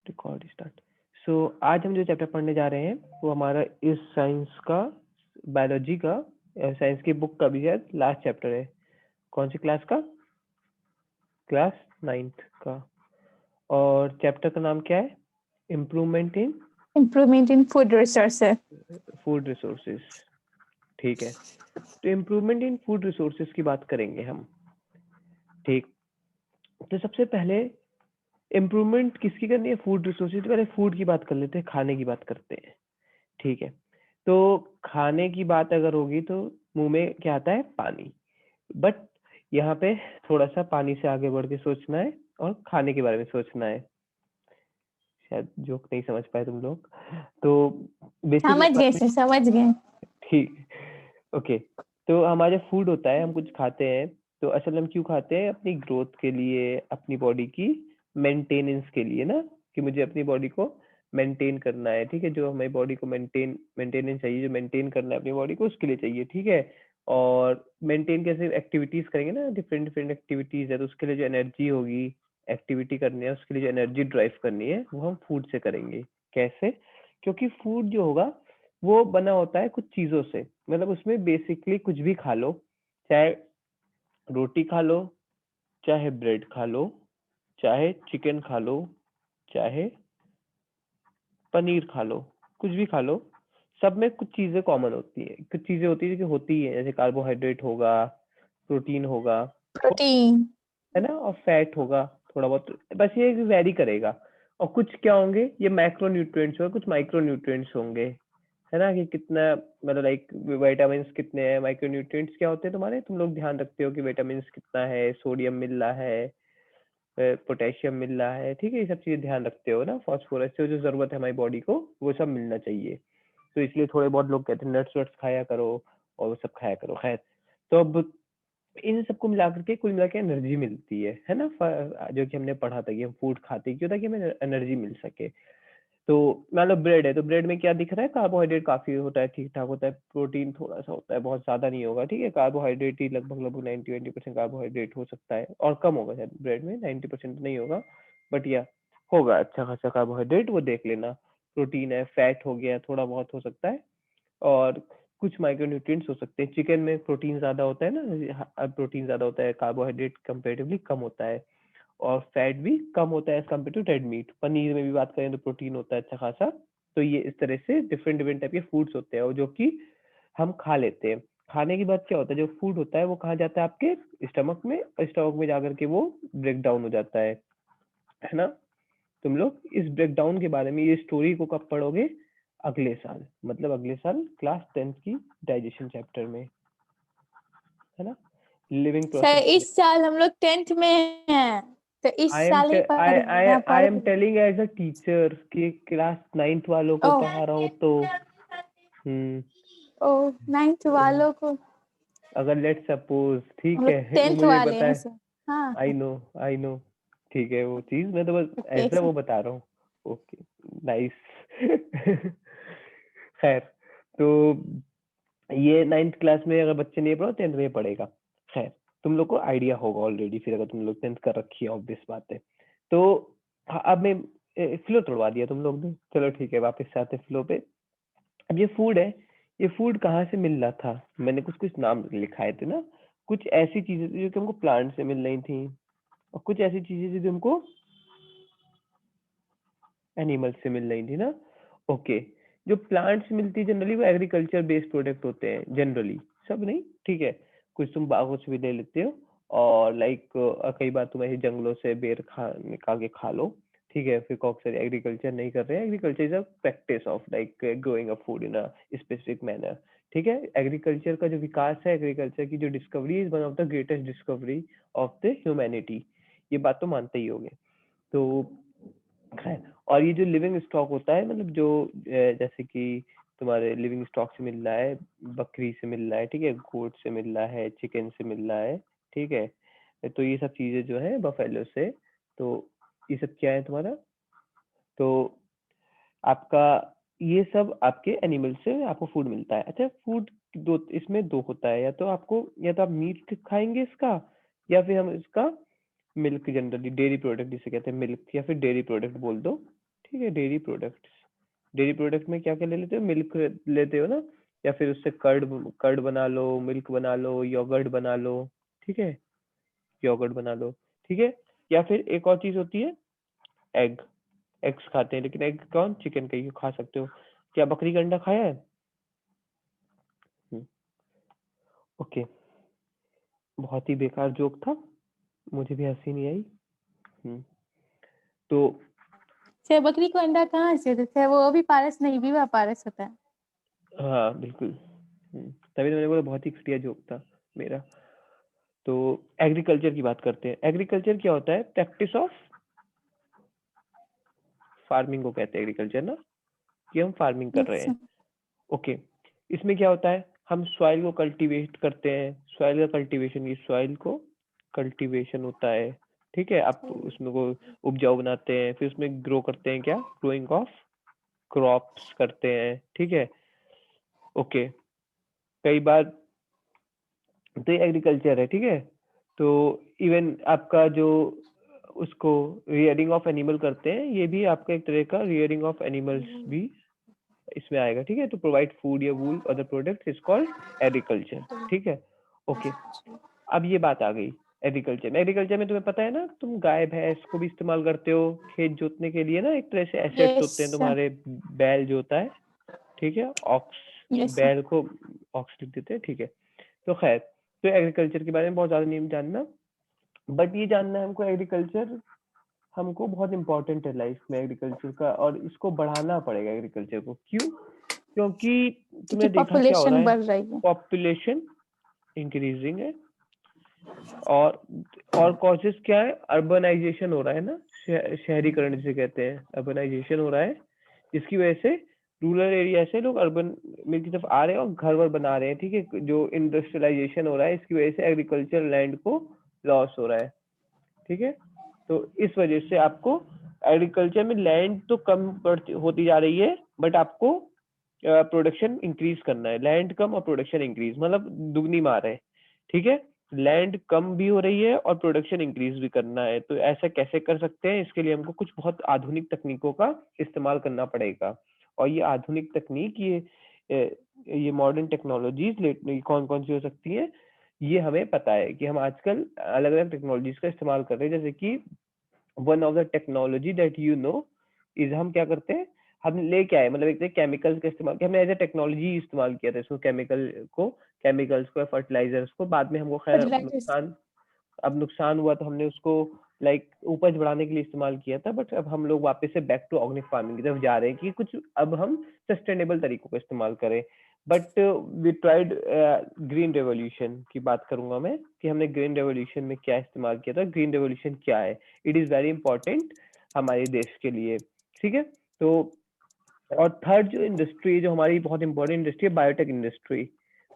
Record start. सो आज हम जो चैप्टर पढ़ने जा रहे हैं वो हमारा इस साइंस का, बायोलॉजी का, साइंस की बुक का भी है लास्ट चैप्टर है। कौन सी क्लास का? क्लास 9th का। और चैप्टर का नाम क्या है? Improvement in food resources. Food resources. ठीक है, तो इम्प्रूवमेंट इन फूड रिसोर्सेज की बात करेंगे हम। ठीक, तो सबसे पहले इम्प्रूवमेंट किसकी करनी है? Food resources. तो पहले फूड की बात कर लेते हैं, खाने की बात करते हैं। ठीक है, तो खाने की बात अगर होगी तो मुंह में क्या आता है? पानी। बट यहाँ पे थोड़ा सा पानी से आगे बढ़ के सोचना है और खाने के बारे में सोचना है। शायद जोक नहीं समझ पाए तुम लोग, तो बेसिक समझ गए। ठीक, ओके। तो हमारा जो फूड होता है, हम कुछ खाते हैं तो असल में हम क्यों खाते हैं? अपनी ग्रोथ के लिए, अपनी बॉडी की मेंटेनेंस के लिए ना, कि मुझे अपनी बॉडी को मेंटेन करना है। ठीक है, जो हमारी बॉडी को मेंटेनेंस चाहिए, जो मेंटेन करना है अपनी बॉडी को, उसके लिए चाहिए। ठीक है, और मेंटेन कैसे? एक्टिविटीज करेंगे ना, डिफरेंट डिफरेंट एक्टिविटीज है, तो उसके लिए जो एनर्जी होगी, एक्टिविटी करनी है, उसके लिए जो एनर्जी ड्राइव करनी है, वो हम फूड से करेंगे। कैसे? क्योंकि फूड जो होगा वो बना होता है कुछ चीजों से, मतलब उसमें बेसिकली कुछ भी खा लो, चाहे रोटी खा लो, चाहे ब्रेड खा लो, चाहे चिकन खा लो, चाहे पनीर खा लो, कुछ भी खा लो, सब में कुछ चीजें कॉमन होती है। कुछ चीजें होती है जो होती है, जैसे कार्बोहाइड्रेट होगा, प्रोटीन होगा, प्रोटीन है ना, और फैट होगा थोड़ा बहुत। बस ये वेरी करेगा। और कुछ क्या होंगे? ये मैक्रो न्यूट्रिएंट्स होंगे, कुछ माइक्रो न्यूट्रिएंट्स होंगे, है ना, कि कितना, मतलब लाइक विटामिन कितने हैं, माइक्रो न्यूट्रिएंट्स क्या होते हैं तुम्हारे, तुम लोग ध्यान रखते हो कि विटामिन कितना है, सोडियम मिल रहा है, पोटेशियम मिल रहा है। ठीक है, ये सब चीजें ध्यान रखते हो ना। फास्फोरस से जो जरूरत है हमारी बॉडी को, वो सब मिलना चाहिए। तो इसलिए थोड़े बहुत लोग कहते हैं नट्स वट्स खाया करो और वो सब खाया करो। खैर, तो अब इन सबको मिला करके कुल मिला के एनर्जी मिलती है ना। जो कि हमने पढ़ा था कि हम फूड खाते क्यों, था कि हमें एनर्जी मिल सके। तो मान लो ब्रेड है, तो ब्रेड में क्या दिख रहा है? कार्बोहाइड्रेट काफी होता है, ठीक ठाक होता है, प्रोटीन थोड़ा सा होता है, बहुत ज्यादा नहीं होगा। ठीक है, कार्बोहाइड्रेट ही लगभग लगभग 90-20% कार्बोहाइड्रेट हो सकता है, और कम होगा शायद ब्रेड में, 90% नहीं होगा, बट या होगा अच्छा खासा कार्बोहाइड्रेट, वो देख लेना। प्रोटीन है, फैट हो गया, थोड़ा बहुत हो सकता है, और कुछ माइक्रोन्यूट्रिएंट्स हो सकते हैं। चिकन में प्रोटीन ज्यादा होता है ना, प्रोटीन ज्यादा होता है, कार्बोहाइड्रेट कंपेरेटिवली कम होता है, और फैट भी कम होता है as compare to red meat. Paneer में भी बात करें तो प्रोटीन होता है अच्छा खासा। तो ये इस तरह से डिफरेंट डिफरेंट टाइप के फूड्स होते हैं, और जो कि हम खा लेते हैं। खाने के बाद क्या होता है? जो फूड होता है वो कहाँ जाता है? आपके स्टमक में, और स्टमक में जाकर के वो ब्रेक डाउन हो जाता है ना। तुम लोग इस ब्रेक डाउन के बारे में, ये स्टोरी को कब पढ़ोगे? अगले साल, मतलब अगले साल क्लास 10th की डाइजेशन चैप्टर में, है ना, लिविंग सर, प्रोसेस में। इस साल हम लोग 10th में हैं, तो इस साल ही आई एम पढ़ टेलिंग एज अ टीचर कि क्लास 9th वालों को ओह पढ़ा रहा हूँ तो। हम्म, ओह 9th वालों को। अगर लेट सपोज, हम ठीक लोग है, वो 10th मुझे वाले पता हैं है। सर। हाँ, आई नो, आई नो, ठीक है, वो चीज मैं तो बस ओके ऐसा सर। वो बता रहा हूँ। Okay, nice. खैर, तो ये 9th क्लास में अगर बच्चे नहीं पढ़ो, 10th में पढ़ेगा। खैर, तुम लोग को आइडिया होगा ऑलरेडी, फिर अगर तुम लोग 10th कर रखी है, ऑब्वियस बात है। तो अब मैं फ्लो तोड़वा दिया तुम लोग ने, चलो ठीक है, वापस से आते फ्लो पे। अब ये फूड है, ये फूड कहाँ से मिल रहा था? मैंने कुछ कुछ नाम लिखाए थे ना। कुछ ऐसी चीजें थी जो कि हमको प्लांट से मिल रही थी, और कुछ ऐसी चीजें थी जो हमको एनिमल से मिल रही थी ना। ओके, जो प्लांट से मिलती है जनरली वो एग्रीकल्चर बेस्ड प्रोडक्ट होते हैं जनरली, सब नहीं, ठीक है। कुछ तुम बागों से भी ले लेते हो, और लाइक कई बार तुम ऐसे जंगलों से बेर खा निकाल के खा लो। ठीक है, फिर कॉक से एग्रीकल्चर नहीं कर रहे हैं, agriculture is a practice of like growing a food in a specific manner. ठीक है, एग्रीकल्चर का जो विकास है, एग्रीकल्चर की जो discovery is one of the greatest discovery of the humanity. ये बात तो मानते ही होंगे। तो खैर, और ये जो लिविंग स्टॉक होता है, मतलब जो जैसे कि तुम्हारे लिविंग स्टॉक से मिल रहा है, बकरी से मिल रहा है, ठीक है, गोट से मिल रहा है, चिकन से मिल रहा है, ठीक है। तो ये सब चीजें जो है बफेलो से, तो ये सब क्या है तुम्हारा? तो आपका ये सब आपके एनिमल से आपको फूड मिलता है। अच्छा, फूड दो, इसमें दो होता है, या तो आपको, या तो आप मीट खाएंगे इसका, या फिर हम इसका मिल्क, जनरली डेयरी प्रोडक्ट जिसे कहते हैं मिल्क, या फिर डेयरी प्रोडक्ट बोल दो, ठीक है, डेयरी प्रोडक्ट्स। डेयरी प्रोडक्ट में क्या क्या ले लेते हो, मिल्क लेते हो ना, या फिर उससे कर्ड कर्ड बना लो, मिल्क बना लो, योगर्ट बना लो, ठीक है, योगर्ट बना लो, ठीक है। या फिर एक और चीज होती है एग, एग्स खाते हैं, लेकिन एग कौन, चिकन का ही खा सकते हो। क्या बकरी का अंडा खाया है? ओके, बहुत ही बेकार जोक था, मुझे भी हंसी नहीं आई। तो सर बकरी को अंडा कहाँ से देते हैं, वो अभी पारस नहीं, विवाह पारस होता है। हाँ बिल्कुल, तभी तो मैंने बोला बहुत ही घटिया जोक था मेरा। तो एग्रीकल्चर की बात करते हैं। एग्रीकल्चर क्या होता है, प्रैक्टिस ऑफ फार्मिंग को कहते हैं एग्रीकल्चर ना, कि हम फार्मिंग कर रहे हैं। ओके, इसमें क्या होता है, हम सॉइल को कल्टीवेट करते हैं, सॉइल का कल्टीवेशन, ये सॉइल को कल्टीवेशन होता है, ठीक है। आप उसमें को उपजाऊ बनाते हैं, फिर उसमें ग्रो करते हैं, क्या, ग्रोइंग ऑफ क्रॉप्स करते हैं, ठीक है। ओके, कई बार तो ये एग्रीकल्चर है, ठीक है। तो इवन आपका जो उसको रियरिंग ऑफ एनिमल करते हैं, ये भी आपका एक तरह का रियरिंग ऑफ एनिमल्स भी इसमें आएगा, ठीक है। तो प्रोवाइड फूड या wool other products is called agriculture, ठीक है। ओके, अब ये बात आ गई एग्रीकल्चर में। एग्रीकल्चर में तुम्हें पता है ना, तुम गाय भैंस को भी इस्तेमाल करते हो खेत जोतने के लिए ना, एक तरह से एसेट्स होते हैं तुम्हारे, बैल जो होता है, ठीक है, ऑक्स, बैल को ऑक्स लिख देते हैं, ठीक है। तो खैर, तो एग्रीकल्चर के बारे में बहुत ज्यादा नहीं जानना, बट ये जानना है हमको, एग्रीकल्चर हमको बहुत इंपॉर्टेंट है लाइफ में एग्रीकल्चर का, और इसको बढ़ाना पड़ेगा एग्रीकल्चर को। क्यों? क्योंकि तुमने देखा क्या हो रहा है, बढ़ रही है, पॉपुलेशन इंक्रीजिंग है, और कॉजेस क्या है, अर्बनाइजेशन हो रहा है ना, शहरीकरण जिसे कहते हैं, अर्बनाइजेशन हो रहा है, जिसकी वजह से रूरल एरिया से लोग अर्बन में की तरफ आ रहे हैं और घर वर बना रहे हैं, ठीक है। जो इंडस्ट्रियलाइजेशन हो रहा है, इसकी वजह से एग्रीकल्चर लैंड को लॉस हो रहा है, ठीक है। तो इस वजह से आपको एग्रीकल्चर में लैंड तो कम होती जा रही है, बट आपको प्रोडक्शन इंक्रीज करना है। लैंड कम और प्रोडक्शन इंक्रीज, मतलब दुगनी मार है, ठीक है। लैंड कम भी हो रही है और प्रोडक्शन इंक्रीज भी करना है, तो ऐसा कैसे कर सकते हैं, इसके लिए हमको कुछ बहुत आधुनिक तकनीकों का इस्तेमाल करना पड़ेगा। और ये आधुनिक तकनीक, ये मॉडर्न टेक्नोलॉजीज कौन कौन सी हो सकती है, ये हमें पता है कि हम आजकल अलग अलग टेक्नोलॉजीज का इस्तेमाल कर रहे हैं। जैसे कि one of the technology that you know is, हम क्या करते हैं, हम लेके आए, मतलब एक केमिकल्स का इस्तेमाल किया, हमने एज ए टेक्नोलॉजी इस्तेमाल किया था इसको, केमिकल्स को, फर्टिलाइजर्स को। बाद में हमको खैर नुकसान हुआ, तो हमने उसको लाइक उपज बढ़ाने के लिए इस्तेमाल किया था। बट अब हम लोग वापस से बैक टू ऑर्गेनिक फार्मिंग की तरफ जा रहे हैं, कि कुछ अब हम सस्टेनेबल तरीकों का इस्तेमाल करें। But we tried green revolution की बात करूंगा मैं, कि हमने ग्रीन रेवोल्यूशन में क्या इस्तेमाल किया था। ग्रीन रेवोल्यूशन क्या है, इट इज वेरी इंपॉर्टेंट हमारे देश के लिए, ठीक है। तो और थर्ड जो इंडस्ट्री, जो हमारी बहुत इंपॉर्टेंट इंडस्ट्री है, बायोटेक इंडस्ट्री।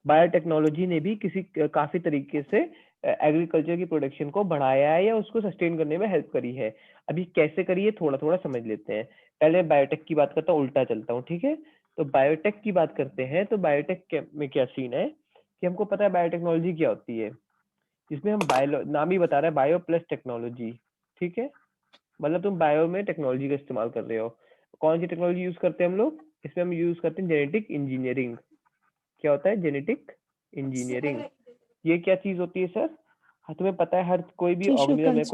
बायोटेक्नोलॉजी ने भी काफी तरीके से एग्रीकल्चर की प्रोडक्शन को बढ़ाया है, या उसको सस्टेन करने में हेल्प करी है। अभी कैसे करी है, थोड़ा थोड़ा समझ लेते हैं। पहले बायोटेक की बात करता हूँ, उल्टा चलता हूँ, ठीक है। तो बायोटेक की बात करते हैं, तो बायोटेक में क्या सीन है, कि हमको पता है बायोटेक्नोलॉजी क्या होती है, जिसमें हम बायो, नाम ही बता रहा है, बायो प्लस टेक्नोलॉजी, ठीक है। मतलब तुम बायो में टेक्नोलॉजी का इस्तेमाल कर रहे हो। कौन सी टेक्नोलॉजी यूज करते हैं हम लोग, इसमें हम यूज करते हैं जेनेटिक इंजीनियरिंग। क्या होता है जेनेटिक इंजीनियरिंग, ये क्या चीज होती है सर? हाँ, तुम्हें पता है, हर कोई भी ऑर्गेनिज्म है,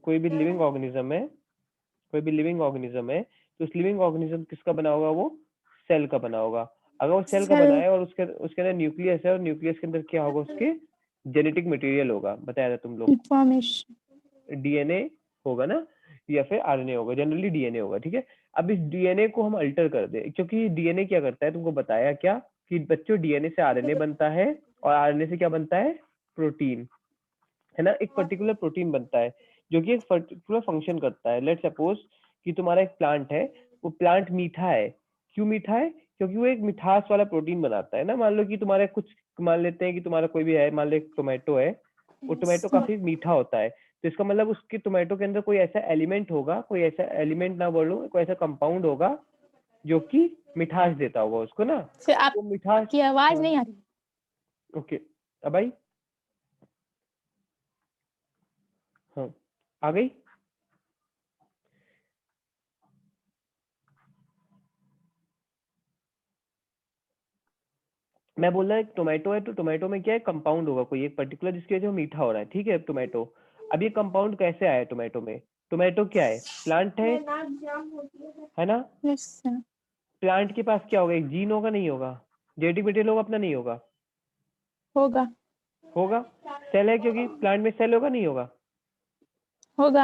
कोई भी लिविंग ऑर्गेनिज्म है, कोई भी लिविंग ऑर्गेनिज्म है, तो उस लिविंग ऑर्गेनिज्म किसका बना होगा, वो सेल का बना होगा। अगर वो सेल का बना है और उसके उसके अंदर न्यूक्लियस है, और न्यूक्लियस के अंदर क्या होगा, उसके जेनेटिक मटेरियल होगा, बताया था तुम लोग, डीएनए होगा ना, या फिर आरएनए होगा, जनरली डीएनए होगा, ठीक है। अब इस डीएनए को हम अल्टर कर दे, क्योंकि डीएनए क्या करता है, तुमको बताया क्या, कि बच्चों डीएनए से आरएनए बनता है, और आरएनए से क्या बनता है, प्रोटीन, है ना। एक पर्टिकुलर प्रोटीन बनता है, जो कि एक पर्टिकुलर फंक्शन करता है। लेट सपोज कि तुम्हारा एक प्लांट है, वो प्लांट मीठा है। क्यों मीठा है? क्योंकि वो एक मिठास वाला प्रोटीन बनाता है ना। मान लो कि तुम्हारे कुछ, मान लेते हैं कि तुम्हारा कोई भी है, मान लो एक टोमेटो है, वो टोमेटो काफी मीठा होता है, तो इसका मतलब उसके टोमेटो के अंदर कोई ऐसा एलिमेंट होगा, कोई ऐसा एलिमेंट ना बोलूं, कोई ऐसा कंपाउंड होगा जो कि मिठास देता होगा उसको ना, वो मिठास। की आवाज हाँ, नहीं आ रही। ओके, अब आई, हाँ, आ गई। मैं बोल रहा है टोमेटो है, तो टोमेटो में क्या है, कंपाउंड होगा कोई एक पर्टिकुलर जिसकी वजह से वो मीठा हो रहा है, ठीक है टोमेटो। अब ये कंपाउंड कैसे आया टोमेटो में? टोमेटो क्या है, प्लांट है ना? Yes sir. प्लांट के पास क्या होगा, एक जीन होगा, नहीं होगा? जेनेटिक मटेरियल होगा अपना, नहीं होगा? होगा। होगा। सेल है, क्योंकि प्लांट में सेल होगा, नहीं होगा? होगा।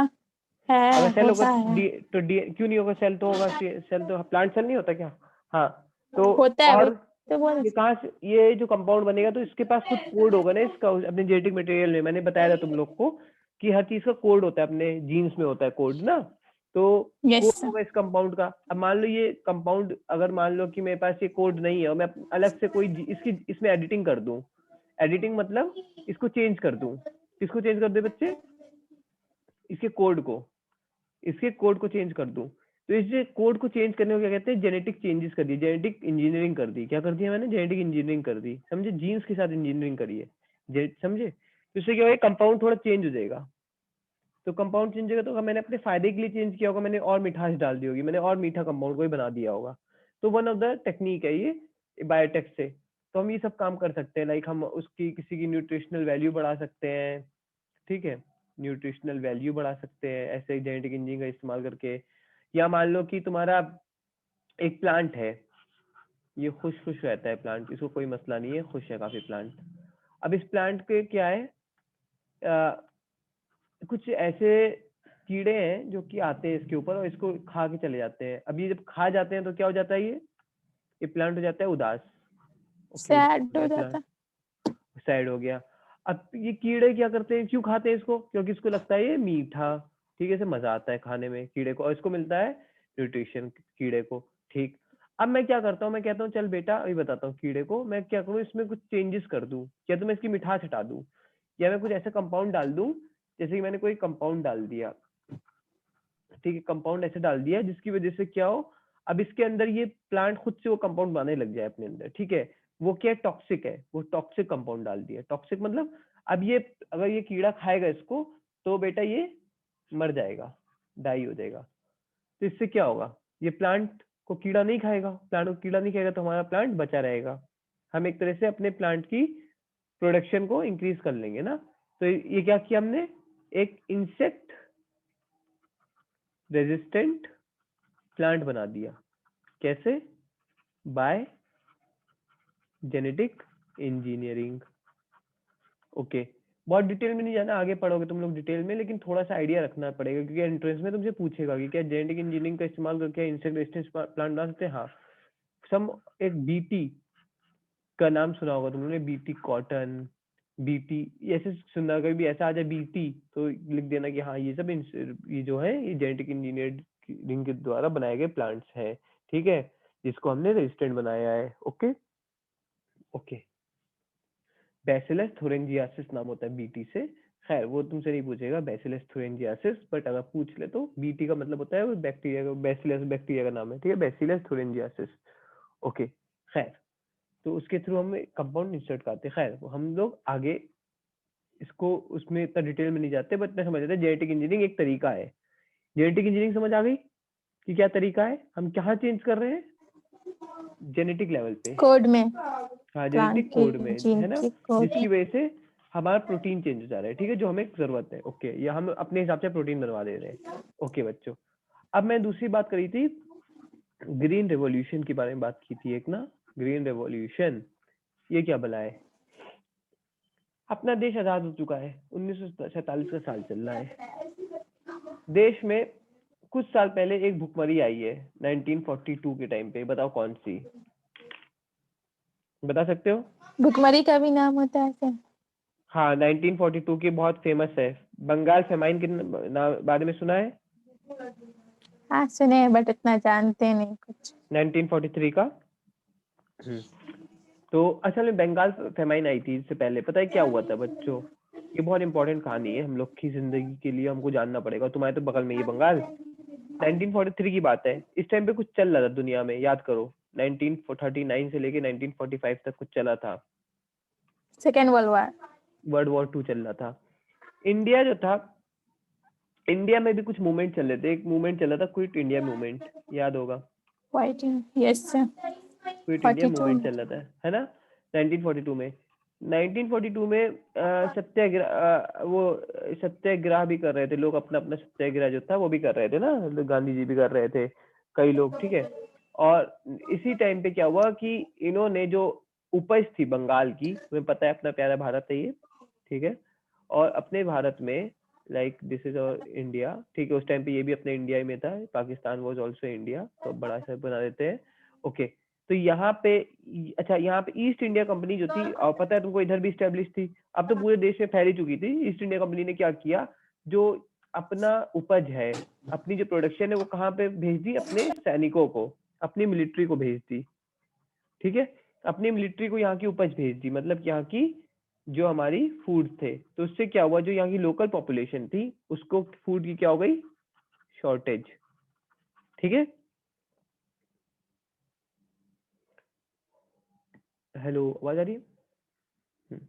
अगर है, सेल होगा होता है। तो क्यों नहीं होगा? सेल तो होगा, सेल तो प्लांट सेल नहीं होता क्या? हाँ। तो होता है, वही और तो बोल। ये कहाँ से, ये जो कंपाउंड बनेगा तो इसके पास कुछ कोड होगा ना इसका, अपने जेनेटिक मटेरियल में। मैंने बताया था तुम लोग को कि हर चीज का कोड होता है, अपने जीन्स में होता है कोड ना। तो यस कोड सर। होगा इस कंपाउंड का। अब मान लो ये कंपाउंड, अगर मान लो कि मेरे पास ये कोड नहीं है और मैं अलग से कोई इसकी इसमें एडिटिंग कर दूं, एडिटिंग मतलब इसको चेंज कर दूं। किसको चेंज कर दे बच्चे? इसके कोड को, इसके कोड को चेंज कर दूं। तो इस कोड को चेंज करने को क्या कहते हैं, जेनेटिक चेंजेस कर दी, जेनेटिक इंजीनियरिंग कर दी। क्या कर दिया मैंने? जेनेटिक इंजीनियरिंग कर दी, समझे? जीन्स के साथ इंजीनियरिंग करी है, समझे? तो इससे क्या होगा, कंपाउंड थोड़ा चेंज हो जाएगा। तो कंपाउंड चेंज होगा तो मैंने अपने फायदे के लिए चेंज किया होगा, मैंने और मिठास डाल दी होगी, मैंने और मीठा कंपाउंड को ही बना दिया होगा। तो वन ऑफ द टेक्निक है ये बायोटेक से। तो हम ये सब काम कर सकते हैं, लाइक हम उसकी किसी की न्यूट्रिशनल वैल्यू बढ़ा सकते हैं, ठीक है, न्यूट्रिशनल वैल्यू बढ़ा सकते हैं ऐसे जेनेटिक इंजीनियरिंग का इस्तेमाल करके। या मान लो कि तुम्हारा एक प्लांट है, ये खुश खुश रहता है प्लांट, इसको कोई मसला नहीं है, खुश है काफी प्लांट। अब इस प्लांट के क्या है, कुछ ऐसे कीड़े हैं जो कि आते हैं इसके ऊपर और इसको खा के चले जाते हैं। अब ये जब खा जाते हैं तो क्या हो जाता है, ये प्लांट हो जाता है उदास। ओके, उदास हो सैड हो गया जाता। प्लांट, सैड हो गया। अब ये कीड़े क्या करते हैं, क्यों खाते हैं इसको? क्योंकि इसको लगता है ये मीठा, ठीक है, इसे मजा आता है खाने में कीड़े को, और इसको मिलता है न्यूट्रिशन कीड़े को, ठीक। अब मैं क्या करता हूँ, मैं कहता हूँ चल बेटा, अभी बताता हूँ कीड़े को मैं क्या करूँ, इसमें कुछ चेंजेस कर दूं, या तो मैं इसकी मिठास हटा दूं, या मैं कुछ ऐसा कंपाउंड डाल दूं, जैसे कि मैंने कोई कंपाउंड डाल दिया, ठीक है, कंपाउंड ऐसे डाल दिया जिसकी वजह से क्या हो, अब इसके अंदर ये प्लांट खुद से वो कंपाउंड बनाने लग जाए अपने अंदर, ठीक है। वो क्या है, टॉक्सिक है, वो टॉक्सिक कंपाउंड डाल दिया। टॉक्सिक मतलब अब ये, अगर ये कीड़ा खाएगा इसको तो बेटा ये मर जाएगा, डाई हो जाएगा। तो इससे क्या होगा, ये प्लांट को कीड़ा नहीं खाएगा, प्लांट को कीड़ा नहीं खाएगा तो हमारा प्लांट बचा रहेगा। हम एक तरह से अपने प्लांट की प्रोडक्शन को इंक्रीज कर लेंगे ना। तो ये क्या किया हमने, एक इंसेक्ट रेजिस्टेंट प्लांट बना दिया। कैसे? Bye genetic engineering. ओके, बहुत डिटेल में नहीं जाना, आगे पढ़ोगे तुम लोग डिटेल में, लेकिन थोड़ा सा आइडिया रखना पड़ेगा क्योंकि एंट्रेंस में तुमसे पूछेगा कि क्या जेनेटिक इंजीनियरिंग का इस्तेमाल करके इंसेक्ट रेजिस्टेंट प्लांट बना सकते हैं। हाँ, सम एक बीटी का नाम सुना होगा तुमने, बीटी कॉटन, बीटी, ऐसे सुनना, कभी भी ऐसा आ जाए बीटी तो लिख देना कि हाँ ये सब ये जो है ये जेनेटिक इंजीनियरिंग के द्वारा बनाए गए प्लांट्स हैं, ठीक है, जिसको हमने रेजिस्टेंट बनाया है। ओके ओके, बैसिलस थुरिंजियासिस नाम होता है बीटी से। खैर वो तुमसे नहीं पूछेगा बैसिलस थुरिंजियासिस, बट अगर पूछ ले तो बीटी का मतलब होता है वो बैक्टीरिया का, बैसिलस बैक्टीरिया का नाम है, ठीक है, बैसिलस थुरिंजियासिस। ओके, खैर तो उसके थ्रू हम कंपाउंड इंसर्ट करते हैं। खैर हम लोग आगे इसको उसमें इतना डिटेल में नहीं जाते, बट मैं समझ रहे जेनेटिक इंजीनियरिंग एक तरीका है। जेनेटिक इंजीनियरिंग समझ आ गई कि क्या तरीका है, हम कहाँ चेंज कर रहे हैं, जेनेटिक लेवल पे। कोड में, हाँ, प्लांट जेनेटिक के कोड में, जीन है ना, के कोड जिसकी में। वजह से हमारा प्रोटीन चेंज हो जा रहा है, ठीक है, जो हमें जरूरत है। ओके, या हम अपने हिसाब से प्रोटीन बनवा दे रहे हैं। ओके बच्चों, अब मैं दूसरी बात करी थी, ग्रीन रेवोल्यूशन के बारे में बात की थी एक ना, ग्रीन रेवोल्यूशन, ये क्या भला है? अपना देश आजाद हो चुका है, 1947 का साल चल रहा है। देश में कुछ साल पहले एक भुखमरी आई है 1942 के टाइम पे, बताओ कौन सी, बता सकते हो? भुखमरी का भी नाम होता है सर? हाँ, 1942 की बहुत फेमस है, बंगाल फेमाइन के बारे में सुना है? हाँ सुने हैं, बट इतना जानते नहीं कुछ। 1943 का। तो असल में बंगाल फेमाइन आई थी इससे पहले, पता है क्या हुआ था बच्चों? ये बहुत इंपॉर्टेंट कहानी है, हम लोग की जिंदगी के लिए हमको जानना पड़ेगा। तुम्हारे तो बगल में ये बंगाल, 1943 की बात है। इस टाइम पे कुछ चल रहा था दुनिया में, याद करो, 1939 से लेके 1945 तक कुछ चला था। Second world war. World war 2 चल रहा था। इंडिया जो था, इंडिया में भी कुछ मूवमेंट चल रहे थे। एक मूवमेंट चल रहा था क्विट इंडिया मूवमेंट, याद होगा, white, yes sir. Quit India 42 movement में। चल रहा था, है ना? 1942 में 1942 में वो सत्याग्रह भी कर रहे थे लोग, अपना अपना सत्याग्रह जो था वो भी कर रहे थे ना, गांधी जी भी कर रहे थे, कई लोग, ठीक है। और इसी टाइम पे क्या हुआ कि इन्होंने जो उपज थी बंगाल की, तुम्हें पता है अपना प्यारा भारत है ये, ठीक है, और अपने भारत में like this is our India, ठीक है, उस टाइम पे ये भी अपने इंडिया में था, पाकिस्तान वाज आल्सो इंडिया, तो बड़ा सा बना देते हैं, ओके। तो यहाँ पे अच्छा, यहाँ पे ईस्ट इंडिया कंपनी जो थी, और पता है तुमको इधर भी स्टेब्लिश थी, अब तो पूरे देश में फैली चुकी थी। ईस्ट इंडिया कंपनी ने क्या किया, जो अपना उपज है, अपनी जो प्रोडक्शन है, वो कहाँ पे भेज दी, अपने सैनिकों को, अपनी मिलिट्री को भेज दी, ठीक है, अपनी मिलिट्री को यहाँ की उपज भेज दी, मतलब यहाँ की जो हमारी फूड थे, तो उससे क्या हुआ, जो यहाँ की लोकल पॉपुलेशन थी उसको फूड की क्या हो गई, शॉर्टेज, ठीक है। हेलो, आवाज आ रही है?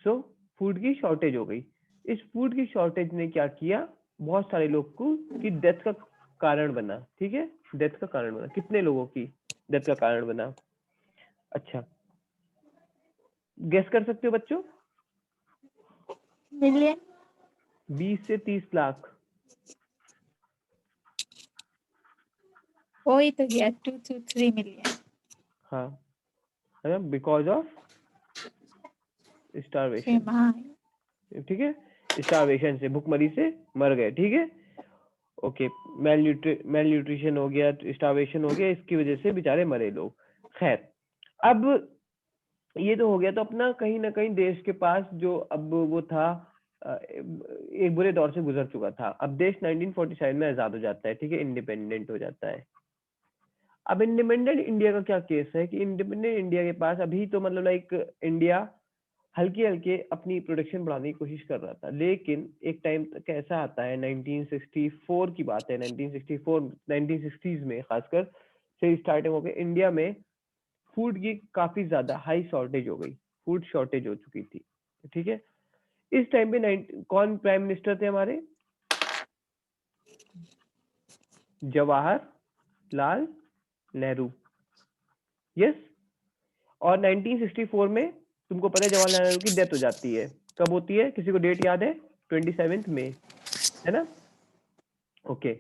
सो फूड की शॉर्टेज हो गई। इस फूड की शॉर्टेज ने क्या किया, बहुत सारे लोग को की डेथ का कारण बना, ठीक है, डेथ का कारण बना, कितने लोगों की डेथ का कारण बना, अच्छा गेस कर सकते हो बच्चों? मिलियन। 20 से 30 लाख। वही तो गया 2 to 3 मिलियन। हाँ, है ना, बिकॉज ऑफ स्टारवेशन, ठीक है, स्टारवेशन से, भूखमरी से मर गए, ठीक है, ओके। मेल न्यूट्रिशन हो गया, स्टारवेशन हो गया, इसकी वजह से बेचारे मरे लोग। खैर, अब ये तो हो गया, तो अपना कहीं ना कहीं देश के पास जो अब वो था, एक बुरे दौर से गुजर चुका था। अब देश 1947 में आजाद हो जाता है, ठीक है, इंडिपेंडेंट हो जाता है। अब इंडिपेंडेंट इंडिया का क्या केस है कि इंडिपेंडेंट इंडिया के पास अभी तो मतलब लाइक इंडिया हल्के हल्के अपनी प्रोडक्शन बढ़ाने की कोशिश कर रहा था, लेकिन एक टाइम तक ऐसा आता है, 1964 की बात है, 1964 1960s में खासकर से स्टार्टिंग हो गई, इंडिया में फूड की काफी ज्यादा हाई शॉर्टेज हो गई, फूड शॉर्टेज हो चुकी थी, ठीक है। इस टाइम पे कौन प्राइम मिनिस्टर थे हमारे? जवाहरलाल नेहरू, यस। और 1964 में तुमको पता है जवाहरलाल नेहरू की डेथ हो जाती है, कब होती है, किसी को डेट याद है? 27 मई, है ना, ओके।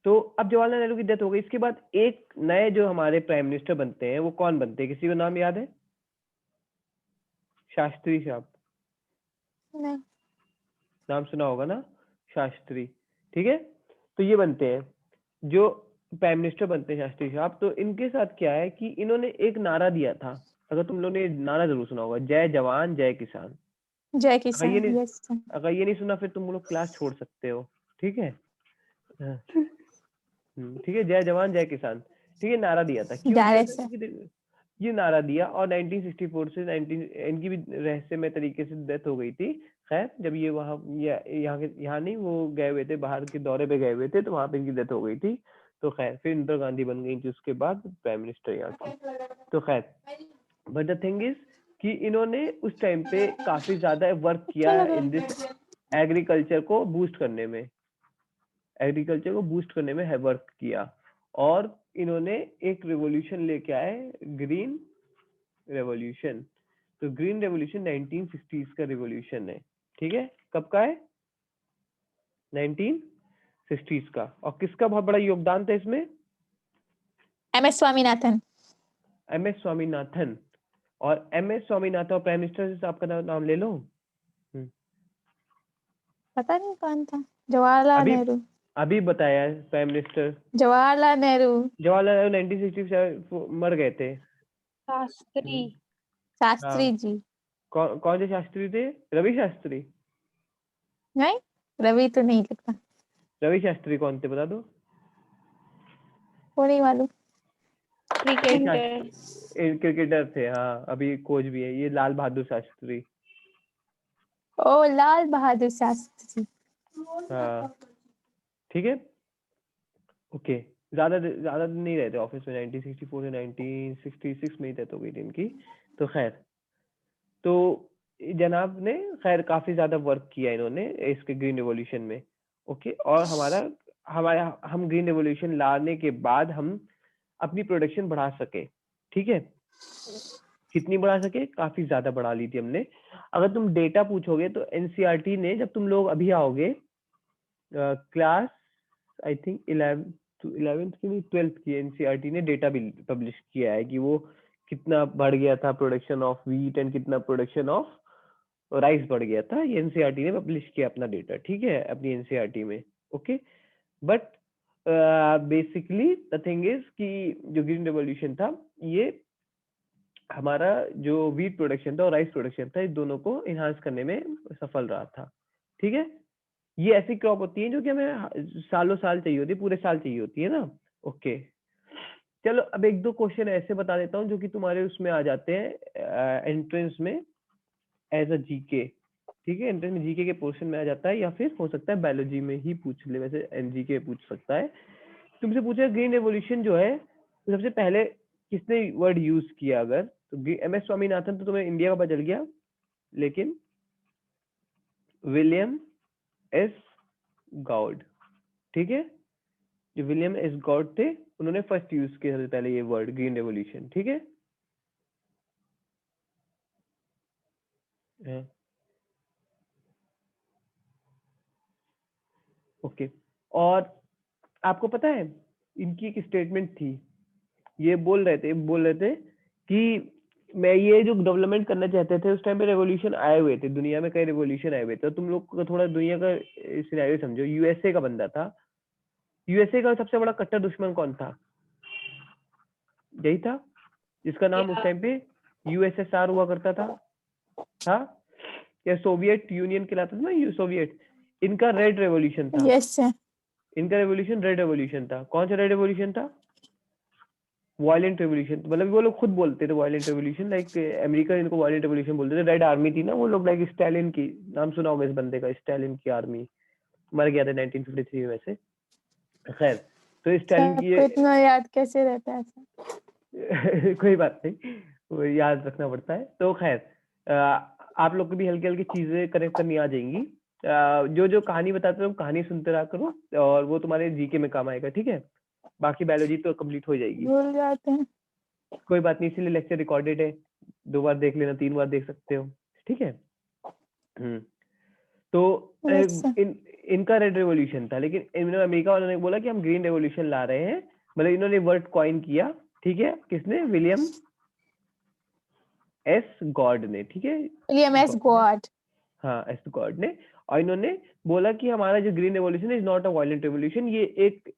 तो अब जवाहरलाल नेहरू की डेथ हो गई, इसके बाद एक नए जो हमारे प्राइम मिनिस्टर बनते हैं, वो कौन बनते हैं, किसी को नाम याद है? शास्त्री साहब, नहीं। नाम सुना होगा ना, शास्त्री, ठीक है। तो ये बनते हैं जो प्राइम मिनिस्टर बनते हैं, शास्त्री साहब। तो इनके साथ क्या है कि इन्होंने एक नारा दिया था, अगर तुम लोगों ने नारा जरूर सुना होगा, जय जवान जय किसान। जय अगर ये किसान, नहीं यस। अगर ये नहीं सुना, फिर तुम लोग क्लास छोड़ सकते हो, ठीक है। हाँ, ठीक है, जय जवान जय किसान, ठीक है, नारा दिया था, क्यों दिया था? डायरेक्ट। क्योंकि ये नारा दिया, और 1964 से 19 इनकी भी रहस्यमय तरीके से डेथ हो गई थी। खैर, जब ये वहाँ यहाँ नहीं, वो गए हुए थे, बाहर के दौरे पे गए हुए थे, तो वहां पे इनकी डेथ हो गई थी। तो खैर, फिर इंदिरा गांधी बन गई थी उसके बाद प्राइम मिनिस्टर यहाँ की। तो खैर, बट द थिंग इज कि इन्होंने उस टाइम पे काफी ज्यादा वर्क किया इन दिस एग्रीकल्चर को बूस्ट करने में, एग्रीकल्चर को बूस्ट करने में है वर्क किया, और इन्होंने एक रेवोल्यूशन लेके आए, ग्रीन रेवोल्यूशन। तो ग्रीन रेवोल्यूशन 1960s का रेवोल्यूशन है, ठीक है, कब का है? 1960s का। और किसका बहुत बड़ा योगदान था इसमें? MS स्वामीनाथन। MS स्वामीनाथन। और MS स्वामीनाथन और प्राइम मिनिस्टर से आपका नाम ले लो। पता नहीं कौन था। जवाहरलाल अभी नेहरू। अभी बताया है प्राइम मिनिस्टर जवाहरलाल नेहरू। जवाहरलाल नेहरू 1967 मर गए थे। शास्त्री। हाँ, शास्त्री जी। कौन से शास्त्री थे? रवि शास्त्री? नहीं, रवि तो नहीं लगता। रवि शास्त्री कौन थे, बता दो। वो नहीं मालूम। क्रिकेटर थे, हाँ, अभी कोच भी है, ये लाल बहादुर शास्त्री। ओ, लाल बहादुर शास्त्री। हाँ, ठीक है, ओके। ज्यादा ज्यादा दिन नहीं रहते ऑफिस में, 1964 से 1966 में ही डेथ हो गई थी इनकी। तो खैर, तो जनाब ने खैर काफी ज्यादा वर्क किया इन्होंने इसके ग्रीन रेवोल्यूशन में, ओके। और हम ग्रीन रेवोल्यूशन लाने के बाद हम अपनी प्रोडक्शन बढ़ा सके, ठीक है। कितनी बढ़ा सके, काफी ज्यादा बढ़ा ली थी हमने। अगर तुम डेटा पूछोगे तो एनसीईआरटी ने, जब तुम लोग अभी आओगे क्लास आई थिंक 11th की नहीं 12th की, एनसीईआरटी ने डेटा भी पब्लिश किया है कि वो कितना बढ़ गया था प्रोडक्शन ऑफ व्हीट एंड कितना प्रोडक्शन ऑफ राइस बढ़ गया था। ये एनसीईआरटी ने पब्लिश किया अपना डेटा, ठीक है, अपनी एनसीईआरटी में। Okay, but basically the thing is कि जो ग्रीन रेवोल्यूशन था ये हमारा जो व्हीट प्रोडक्शन था और राइस प्रोडक्शन था, इन दोनों को इनहांस करने में सफल रहा था। ठीक है, ये ऐसी क्रॉप होती है जो कि हमें सालों साल चाहिए होती है, पूरे साल चाहिए होती है ना। ओके, चलो अब एक दो क्वेश्चन ऐसे बता देता हूँ जो कि तुम्हारे उसमें आ जाते हैं एंट्रेंस में एज अ जीके। ठीक है, एंट्रेंस में जीके के पोर्शन में आ जाता है, या फिर हो सकता है बायोलॉजी में ही पूछ ले, वैसे एनजीके पूछ सकता है। तुमसे पूछा ग्रीन रेवोल्यूशन जो है तो सबसे पहले किसने वर्ड यूज किया, अगर तो एमएस स्वामीनाथन तो तुम्हें इंडिया का पता चल गया, लेकिन विलियम एस गॉड, ठीक है, जो विलियम एस गॉड थे उन्होंने फर्स्ट यूज किया सबसे पहले ये वर्ड ग्रीन रेवोल्यूशन। ठीक है, ओके। और आपको पता है इनकी एक स्टेटमेंट थी, ये बोल रहे थे कि मैं ये जो डेवलपमेंट करना चाहते थे उस टाइम पे रेवोल्यूशन आए हुए थे, दुनिया में कई रेवोल्यूशन आए हुए थे। तुम लोग को थोड़ा दुनिया का सिनेरियो समझो, यूएसए का बंदा था, यूएसए का सबसे बड़ा कट्टर दुश्मन कौन था, यही था जिसका नाम उस टाइम पे यूएसएसआर हुआ करता था या सोवियत यूनियन कहलाता था ना, सोवियत। इनका रेड रेवोल्यूशन था। Yes sir. इनका रेवोल्यूशन रेड रेवोल्यूशन था। कौन सा रेड रेवोल्यूशन था? Violent revolution. मतलब वो लोग खुद बोलते थे वायलेंट रेवोल्यूशन, लाइक अमेरिका इनको वायलेंट रेवोल्यूशन बोलते थे। रेड आर्मी थी ना वो लोग, लाइक स्टालिन की, नाम सुना होगा इस बंदे का, स्टालिन की आर्मी, मर गया था 1953 में से। खैर, तो स्टालिन की आपको इतना याद कैसे रहता है सर? कोई बात नहीं, वो याद रखना पड़ता है। तो खैर आप लोग को भी हल्की हल्की चीजें कनेक्ट करनी आ जाएंगी। जो जो कहानी बताते हो कहानी सुनते रहा करो, और वो तुम्हारे जीके में काम आएगा, ठीक है। बाकी बायोलॉजी तो कंप्लीट हो जाएगी, भूल जाते हैं। कोई बात नहीं, इसीलिए लेक्चर रिकॉर्डेड है, 2 बार देख लेना, 3 बार देख सकते हो, ठीक है। तो यस सर। इनका रेड रेवोल्यूशन था, लेकिन इन्होंने अमेरिका वालों ने बोला कि हम ग्रीन रेवोल्यूशन ला रहे हैं, मतलब इन्होंने वर्ड कॉइन किया, ठीक है। किसने? विलियम एस गॉड ने, ठीक है, विलियम एस गॉड। हाँ एस गॉड ने। और इन्होंने बोला कि हमारा जो green revolution is not a violent revolution, ये एक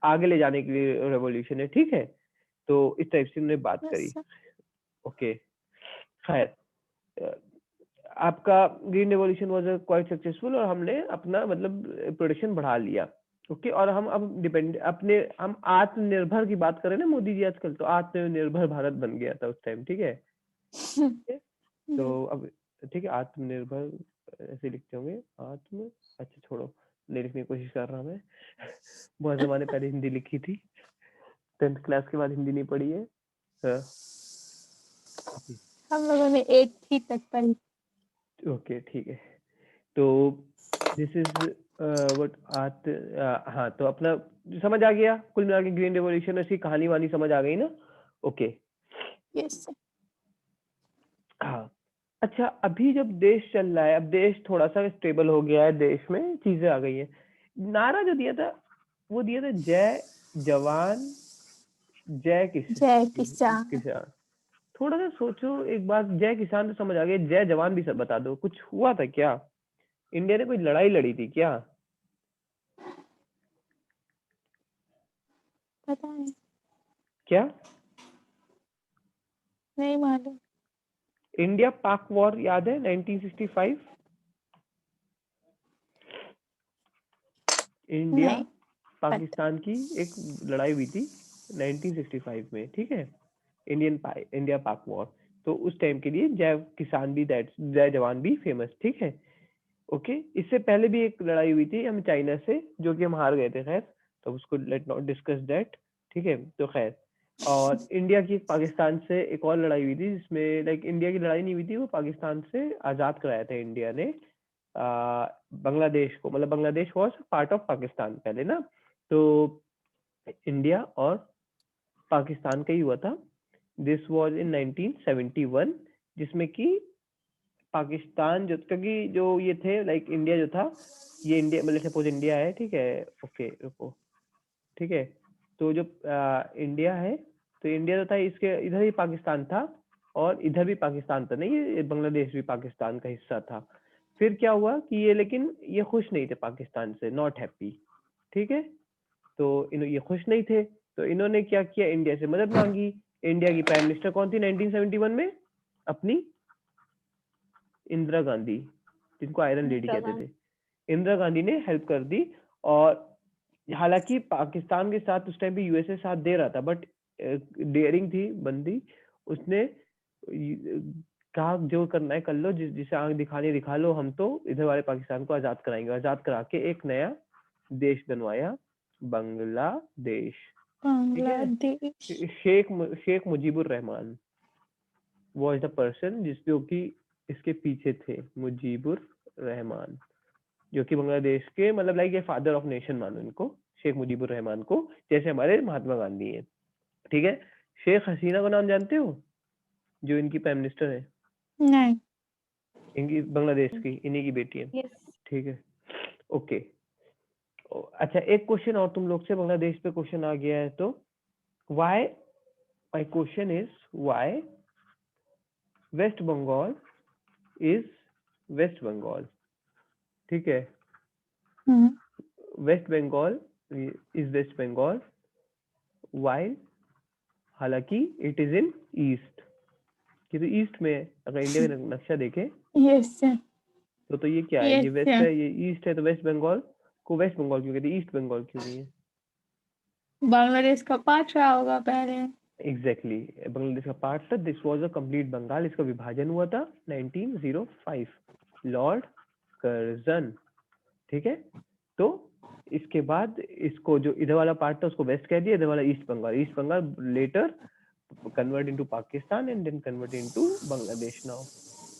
आगे ले जाने के लिए रेवोल्यूशन है, ठीक है। तो इस टाइप से उन्होंने बात करी। ओके, खैर आपका green revolution was quite successful, और हमने अपना मतलब प्रोडक्शन बढ़ा लिया। ओके, और हम अब हम आत्मनिर्भर की बात करें ना मोदी जी आजकल, तो आत्मनिर्भर भारत बन गया था उस टाइम, ठीक है। तो अब ठीक है, आत्मनिर्भर ऐसे लिखते होंगे, अच्छा छोड़ो, नहीं लिखने की कोशिश कर रहा मैं। बहुत जमाने पहले हिंदी लिखी थी, 10th क्लास के बाद हिंदी नहीं पढ़ी है। हम लोगों ने 8th तक पढ़ी। ओके, ठीक है। तो दिस इज व्हाट हाँ, तो अपना समझ आ गया कुल मिला के ग्रीन रेवोल्यूशन, उसकी कहानी वानी समझ आ गई ना। Okay, yes sir. हाँ। अच्छा, अभी जब देश चल रहा है, अब देश थोड़ा सा स्टेबल हो गया है, देश में चीजें आ गई है। नारा जो दिया था वो दिया था जय जवान जय जय किसान। किसान। थोड़ा सा सोचो एक बात, जय किसान तो समझ आ गया, जय जवान भी सब बता दो, कुछ हुआ था क्या? इंडिया ने कोई लड़ाई लड़ी थी क्या? पता नहीं, क्या? नहीं मालूम। इंडिया पाक वॉर याद है 1965? इंडिया नहीं पता। पाकिस्तान की एक लड़ाई हुई थी 1965 में, ठीक है, इंडिया पाक वॉर। तो उस टाइम के लिए जय किसान भी, जय जवान भी फेमस, ठीक है। ओके, इससे पहले भी एक लड़ाई हुई थी हम चाइना से, जो कि हम हार गए थे, खैर तो उसको लेट नॉट डिस्कस दैट, ठीक है। तो खैर, और इंडिया की पाकिस्तान से एक और लड़ाई हुई थी, जिसमें लाइक इंडिया की लड़ाई नहीं हुई थी, वो पाकिस्तान से आजाद कराया था इंडिया ने बांग्लादेश को, मतलब Bangladesh was part of Pakistan पहले ना, तो इंडिया और पाकिस्तान का ही हुआ था। दिस वाज इन 1971, जिसमें कि पाकिस्तान जो, क्योंकि जो ये थे लाइक इंडिया जो था, ये इंडिया मतलब सपोज इंडिया है, ठीक है, ओके रुको, ठीक है, तो जो इंडिया है, तो इंडिया जो था इसके इधर ही पाकिस्तान था और इधर भी पाकिस्तान था, नहीं ये बांग्लादेश भी पाकिस्तान का हिस्सा था। फिर क्या हुआ कि ये लेकिन ये खुश नहीं थे पाकिस्तान से, नॉट हैप्पी, ठीक है, तो ये खुश नहीं थे, तो इन्होंने क्या किया, इंडिया से मदद मांगी। इंडिया की प्राइम मिनिस्टर कौन थी 1971 में? अपनी इंदिरा गांधी, जिनको आयरन लेडी कहते थे। इंदिरा गांधी ने हेल्प कर दी, और हालांकि पाकिस्तान के साथ उस टाइम पे यूएसए साथ दे रहा था, बट डेयरिंग थी बंदी, उसने कहा जो करना है कर लो, जिसे आंख दिखानी दिखा लो, हम तो इधर वाले पाकिस्तान को आजाद कराएंगे। आजाद करा के एक नया देश बनवाया, बांग्लादेश, ठीक है। Bangladesh. Sheikh Mujibur Rahman was the person जो कि इसके पीछे थे, मुजीबुर रहमान, जो कि बांग्लादेश के मतलब लाइक ये फादर ऑफ नेशन मानो इनको, शेख मुजीबुर रहमान को, जैसे हमारे महात्मा गांधी है, ठीक है। शेख हसीना का नाम जानते हो, जो इनकी प्राइम मिनिस्टर है, नहीं। इनकी बांग्लादेश की, इन्हीं की बेटी है, यस। ठीक है, ओके। अच्छा, एक क्वेश्चन और तुम लोग से, बांग्लादेश पे क्वेश्चन आ गया है, तो why, my question is why West Bengal is West Bengal, ठीक है, वेस्ट बंगाल इज वेस्ट बंगाल व्हाइल, हालांकि इट इज इन ईस्ट, कि तो ईस्ट में है। अगर इंडिया का नक्शा देखें यस तो ये क्या है, ये वेस्ट है, ये ईस्ट है, तो वेस्ट बंगाल को वेस्ट बंगाल क्यों कहते हैं, ईस्ट बंगाल क्यों नहीं है? बांग्लादेश का पार्ट रहा होगा पहले। एग्जैक्टली, बांग्लादेश का पार्ट था, this was a complete Bengal, इसका विभाजन हुआ था 1905, लॉर्ड कर्जन, ठीक है। तो इसके बाद इसको जो इधर वाला पार्ट था उसको वेस्ट कह दिया, इधर वाला east Bengal, east Bengal later convert into Pakistan and then convert into Bangladesh now,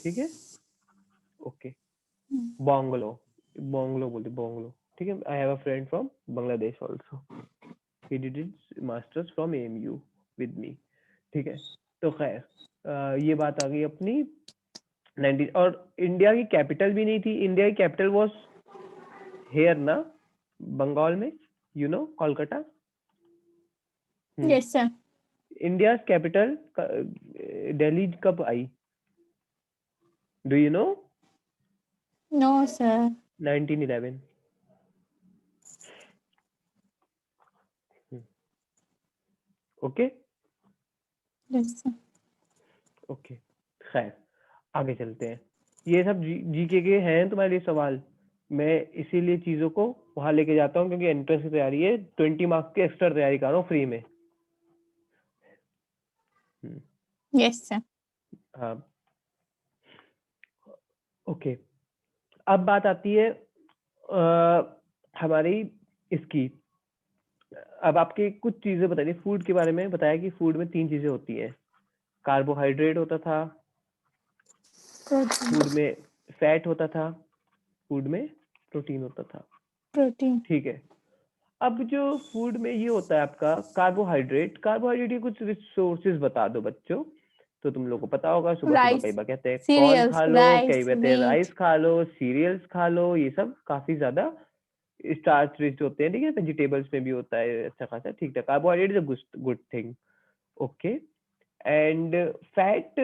ठीक है, ओके। बोंगलो, बोंगलो बोलते, बोंगलो, ठीक है। I have a friend from Bangladesh also, he did his masters from AMU with me, ठीक है। तो खैर ये बात आ गई अपनी 90, और इंडिया की कैपिटल भी नहीं थी, इंडिया की कैपिटल वाज हेयर ना, बंगाल में, you know, Kolkata. Yes sir. India capital Delhi कब आई, do you know? No sir. 1911, okay yes sir. Okay. खैर आगे चलते हैं, ये सब जीके के हैं तुम्हारे लिए सवाल, मैं इसीलिए चीजों को वहां लेके जाता हूँ, क्योंकि एंट्रेंस की तैयारी है, 20 मार्क्स की एक्स्ट्रा तैयारी कर रहा हूँ फ्री में। Yes sir. हाँ, ओके। अब बात आती है हमारी इसकी, अब आपके कुछ चीजें बताइए फूड के बारे में। बताया कि फूड में 3 चीजें होती है, कार्बोहाइड्रेट होता था, फूड में फैट होता था, फूड में प्रोटीन होता था, प्रोटीन। ठीक है। अब जो फूड में ये होता है आपका कार्बोहाइड्रेट, कार्बोहाइड्रेट के कुछ रिसोर्सेज बता दो बच्चों, तो तुम लोग को पता होगा। सुबह सुबह कई बार कहते हैं कॉर्न खा लो, कई कहते हैं राइस खा लो, सीरियल्स खा लो, ये सब काफी ज्यादा स्टार्च रिच होते हैं, ठीक है। वेजिटेबल्स में भी होता है अच्छा खासा, ठीक है। Carbohydrate is a good thing, okay. And fat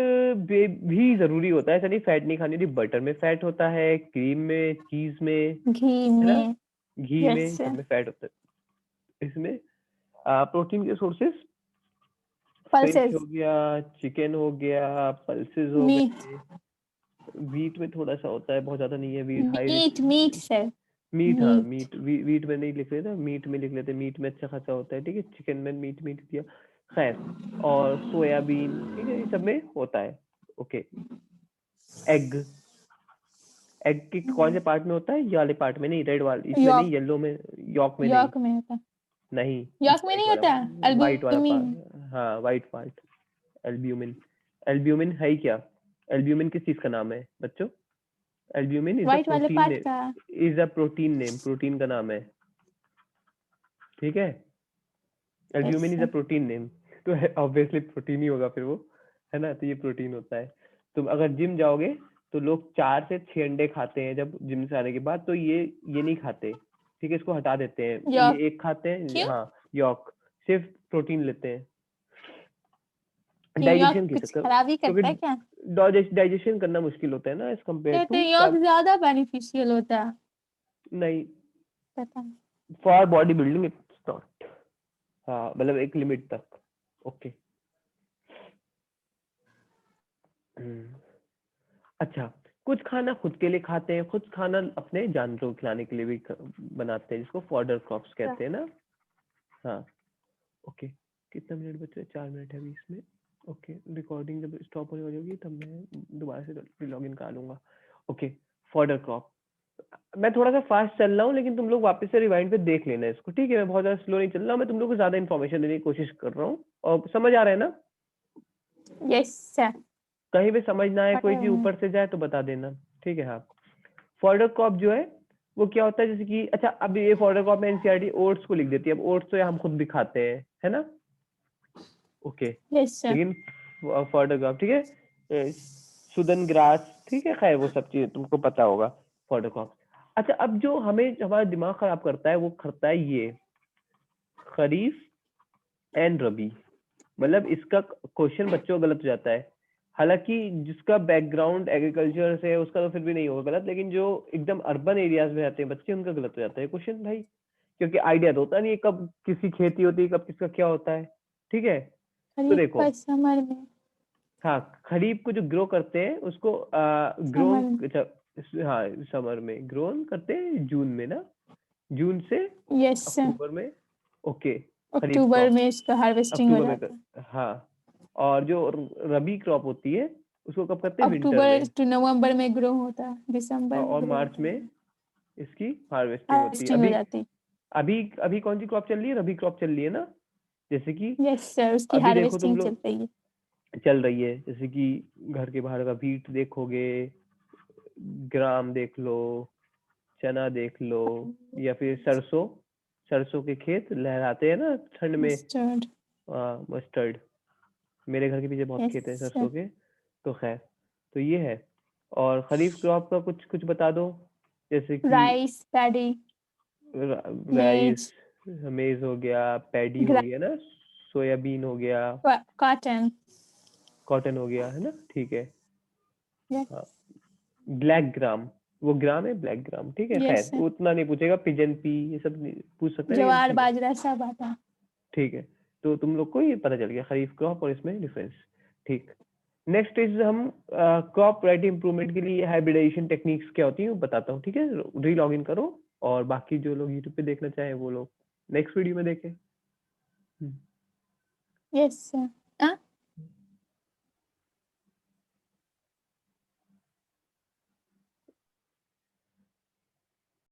भी जरूरी होता है, ऐसा नहीं फैट नहीं खानी होती, बटर में फैट होता है, क्रीम में, चीज में, घी है ना, में। घी में, सब में फैट होता है। इसमें प्रोटीन के सोर्सेस फिश हो गया, चिकन हो गया, पल्सेस हो गए, वीट में थोड़ा सा होता है, बहुत ज्यादा नहीं है wheat, high meat. Meat sir. Meat, हाँ मीट, वीट में नहीं लिख लेते, मीट में लिख लेते, मीट में अच्छा खासा होता है, ठीक है। चिकन में मीट दिया, खैर, और सोयाबीन, ठीक है, ये सब में होता है, ओके। एग, एग के कौन से पार्ट में होता है, ये वाले पार्ट में नहीं, रेड वाले इसमें नहीं, येलो में, यॉक में नहीं, यॉक में होता नहीं, यॉक में नहीं होता वाइट वाला एल्ब्यूमिन। पार्ट, हाँ वाइट पार्ट, एल्ब्यूमिन। एल्ब्यूमिन है क्या, एल्ब्यूमिन किस चीज का नाम है बच्चों? एल्ब्यूमिन इज अ वाइट वाले प्रोटीन पार्ट का। Is a protein name, protein का नाम है, ठीक है। Albumin is a protein name, तो ऑब्वियसली प्रोटीन ही होगा फिर वो, है ना। तो ये प्रोटीन होता है। तुम अगर जिम जाओगे तो लोग 4 से 6 अंडे खाते हैं जब जिम से आने के बाद, तो ये नहीं खाते, ठीक है, इसको हटा देते हैं। यॉक, ये एक खाते हैं, क्यों? हाँ यॉक, सिर्फ प्रोटीन लेते हैं क्यों, यॉक डाइजेशन के कुछ चक्कर, खराबी क्योंकि करता है क्या? डाइजेशन करना मुश्किल होता है ना एज कम्पेयर कहते टू। हैं यॉक ज्यादा बेनिफिशियल होता है। नहीं, पता नहीं। For body building it's not. हाँ मतलब एक लिमिट तक। ओके। अच्छा, कुछ खाना खुद के लिए खाते हैं, कुछ खाना अपने जानवरों को खिलाने के लिए भी बनाते हैं, जिसको फॉडर क्रॉप्स कहते हैं ना। हाँ ओके। कितना मिनट बचे? 4 मिनट है अभी इसमें। ओके, रिकॉर्डिंग जब स्टॉप होने वाली होगी तब मैं दोबारा से लॉग इन कर लूंगा। Okay, fodder crop. मैं थोड़ा सा फास्ट चल रहा हूँ, लेकिन तुम लोग वापस से रिवाइंड पे देख लेना इसको, ठीक है। मैं बहुत ज्यादा स्लो नहीं चल रहा हूँ, मैं तुम लोग को ज्यादा इन्फॉर्मेशन देने की कोशिश कर रहा हूँ। और समझ आ रहा है ना? Yes sir. कहीं भी समझ ना आए, कोई चीज ऊपर से जाए तो बता देना, ठीक है। हाँ, फॉडर क्रॉप जो है वो क्या होता है, जैसे कि अच्छा अब ये फॉडर क्रॉप में एनसीईआरटी ओट्स को लिख देती है। अब ओट्स तो हम खुद भी खाते हैं, है ना। Okay, yes sir. लेकिन फॉडर क्रॉप, ठीक है, सुदन ग्रास, ठीक है, खैर वो सब चीजें तुमको पता होगा, फॉडर क्रॉप। अच्छा, अब जो हमें हमारा दिमाग खराब करता है वो करता है ये खरीफ एंड रबी। मतलब इसका क्वेश्चन बच्चों गलत हो जाता है। हालांकि जिसका बैकग्राउंड एग्रीकल्चर से है उसका तो फिर भी नहीं होगा गलत, लेकिन जो एकदम अर्बन एरियाज में रहते हैं बच्चे उनका गलत हो जाता है क्वेश्चन भाई, क्योंकि आइडिया तो होता नहीं है कब किसकी खेती होती है, कब किसका क्या होता है, ठीक है। तो खरीफ देखो, का समर में। हाँ, खरीफ को जो ग्रो करते हैं उसको ग्रोन, समर में। हाँ समर में ग्रोन करते हैं, जून में ना, जून से यस सर। अक्टूबर में। ओके, खरीफ अक्टूबर क्रॉप में इसका हार्वेस्टिंग हो अक्टूबर में जाता है। हाँ। और जो रबी क्रॉप होती है उसको कब करते हैं? विंटर अक्टूबर में। टू नवंबर में ग्रो होता है, दिसंबर हाँ, में और ग्रो मार्च होता में है, इसकी हार्वेस्टिंग होती है। हार्वेस्टिंग हो अभी जाती है। अभी अभी कौन सी क्रॉप चल रही है? रबी क्रॉप चल रही है ना। जैसे कि यस सर, उसकी अभी देखो तुम हार्वेस्टिंग चल लोग, रही है। चल रही है, जैसे कि घर के बाहर का बीट देखोगे, ग्राम देख लो, चना देख लो, या फिर सरसों, सरसों के खेत लहराते हैं ना ठंड में। मस्टर्ड। मस्टर्ड, मेरे घर के पीछे बहुत यस खेत है सर। सरसों के। तो खैर, तो ये है। और खरीफ क्रॉप का कुछ कुछ बता दो, जैसे कि राइस, पैडी, राइस, मेज, मेज हो गया, पैडी हो गया ना, सोयाबीन हो गया, कॉटन। कॉटन हो गया, है ना, ठीक है। यस। हाँ, ब्लैक ग्राम, वो ग्राम है ब्लैक ग्राम, ठीक है। यस खैर सर। उतना नहीं पूछेगा, पिजन पी ये सब नहीं पूछ सकता है, लेकिन ज्वार ठीक है, बाजरा सब आता है। ठीक है। तो तुम लोग को ये पता चल गया खरीफ क्रॉप और इसमें डिफरेंस, ठीक। नेक्स्ट इज हम क्रॉप वैरायटी इंप्रूवमेंट के लिए हाइब्रिडाइजेशन टेक्निक्स क्या होती है वो बताता हूँ, ठीक है। री लॉग इन करो, और बाकी जो लोग यूट्यूब पे देखना चाहें वो लोग नेक्स्ट वीडियो में देखें। Yes sir.